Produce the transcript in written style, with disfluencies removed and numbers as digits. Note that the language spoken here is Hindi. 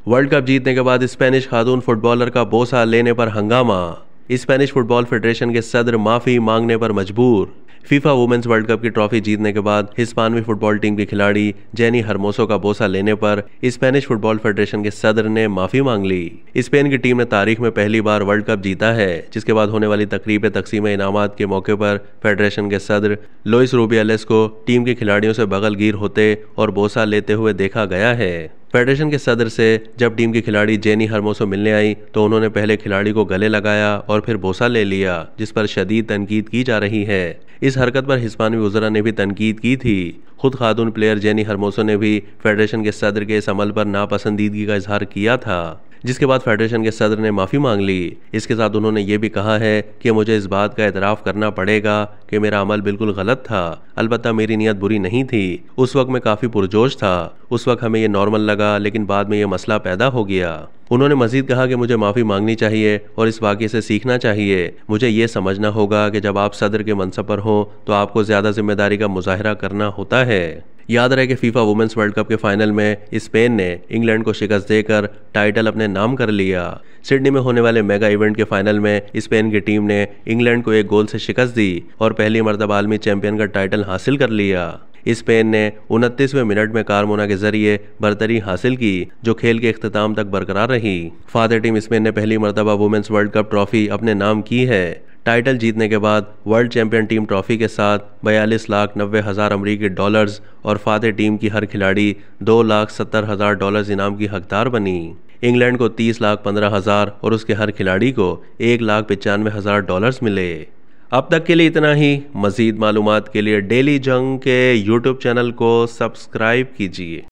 वर्ल्ड कप जीतने के बाद स्पेनिश खातून फुटबॉलर का बोसा लेने पर हंगामा। स्पेनिश फुटबॉल फेडरेशन के सदर माफी मांगने पर मजबूर। फीफा वुमेन्स वर्ल्ड कप की ट्रॉफी जीतने के बाद हिस्पानवी फुटबॉल टीम की खिलाड़ी जेनी हर्मोसो का बोसा लेने पर स्पेनिश फुटबॉल फेडरेशन के सदर ने माफी मांग ली। स्पेन की टीम ने तारीख में पहली बार वर्ल्ड कप जीता है, जिसके बाद होने वाली तकरीब तकसीम इनामात के मौके पर फेडरेशन के सदर लुइस रुबियालेस को टीम के खिलाड़ियों से बगलगीर होते और बोसा लेते हुए देखा गया है। फेडरेशन के सदर से जब टीम की खिलाड़ी जेनी हर्मोसो मिलने आई तो उन्होंने पहले खिलाड़ी को गले लगाया और फिर बोसा ले लिया, जिस पर शदीद तनकीद की जा रही है। इस हरकत पर हिस्पानवी वज़रा ने भी तनकीद की थी। खुद खातून प्लेयर जेनी हर्मोसो ने भी फेडरेशन के सदर के इस अमल पर नापसंदीदगी का इजहार किया था, जिसके बाद फेडरेशन के सदर ने माफ़ी मांग ली। इसके साथ उन्होंने ये भी कहा है कि मुझे इस बात का एतराफ़ करना पड़ेगा कि मेरा अमल बिल्कुल गलत था। अलबत्ता मेरी नीयत बुरी नहीं थी। उस वक्त मैं काफ़ी पुरजोश था। उस वक्त हमें ये नॉर्मल लगा, लेकिन बाद में ये मसला पैदा हो गया। उन्होंने मजीद कहा कि मुझे माफ़ी मांगनी चाहिए और इस वाक़े से सीखना चाहिए। मुझे ये समझना होगा कि जब आप सदर के मनसब पर हों तो आपको ज़्यादा जिम्मेदारी का मुजाहरा करना होता है। याद रहे कि फीफा वुमेन्स वर्ल्ड कप के फाइनल में स्पेन ने इंग्लैंड को शिकस्त देकर टाइटल अपने नाम कर लिया। सिडनी में होने वाले मेगा इवेंट के फाइनल में स्पेन की टीम ने इंग्लैंड को 1 गोल से शिकस्त दी और पहली मरतबा आलमी चैंपियन का टाइटल हासिल कर लिया। स्पेन ने 29वें मिनट में कारमोना के जरिए बरतरी हासिल की, जो खेल के इख्तिताम तक बरकरार रही। फादर टीम स्पेन ने पहली मरतबा वुमेन्स वर्ल्ड कप ट्रॉफी अपने नाम की है। टाइटल जीतने के बाद वर्ल्ड चैंपियन टीम ट्रॉफी के साथ 42,90,000 अमरीकी डॉलर्स और फादर टीम की हर खिलाड़ी $2,70,000 डॉलर्स इनाम की हकदार बनी। इंग्लैंड को 30,15,000 और उसके हर खिलाड़ी को $1,95,000 डॉलर्स मिले। अब तक के लिए इतना ही। मज़ीद मालूमात के लिए डेली जंग के यूट्यूब चैनल को सब्सक्राइब कीजिए।